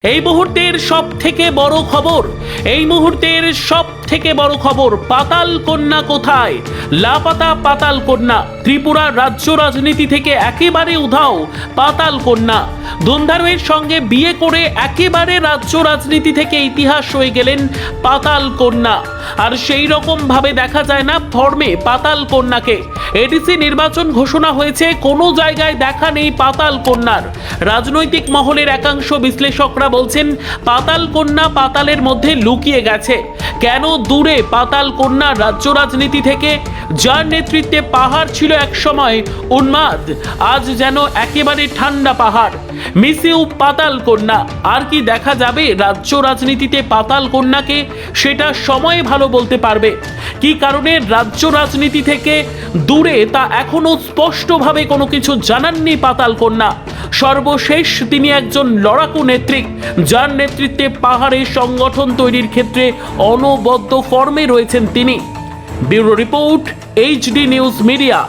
এই মুহূর্তের সব থেকে বড় খবর, পাতাল কন্যা কোথায়? লাপাতা পাতাল কন্যা। ত্রিপুরার রাজ্য রাজনীতি থেকে একেবারে উধাও পাতাল কন্যা। ধুন্ধারুয়ের সঙ্গে বিয়ে করে একেবারে রাজ্য রাজনীতি থেকে ইতিহাস হয়ে গেলেন পাতাল কন্যা। আর সেই রকম ভাবে দেখা যায় না ফর্মে পাতাল কন্যাকে। এডিসি নির্বাচন ঘোষণা হয়েছে, কোনো জায়গায় দেখা নেই পাতাল কন্যার। রাজনৈতিক মহলের একাংশ বিশ্লেষকরা বলছেন পাতাল কন্যা পাতালের মধ্যে লুকিয়ে গেছে। কেন দূরে পাতাল কন্যা রাজ্য রাজনীতি থেকে? যার নেতৃত্বে পাহাড় ছিল একসময় উন্মাদ, আজ যেন একেবারে ঠান্ডা পাহাড়। মিস ইউ পাতাল কন্যা। আর কি দেখা যাবে রাজ্য রাজনীতিতে পাতাল কন্যাকে? সেটা সময় ভালো বলতে পারবে। কি কারণে রাজ্য রাজনীতি থেকে দূরে তা এখনো স্পষ্টভাবে কোনো কিছু জানাননি পাতাল কন্যা। সর্বশেষ তিনি একজন লড়াকু নেত্রী, যার নেতৃত্বে পাহাড়ের সংগঠন তৈরির ক্ষেত্রে অনবদ্য ফর্মে রয়েছেন তিনি। Bureau report, HD news media.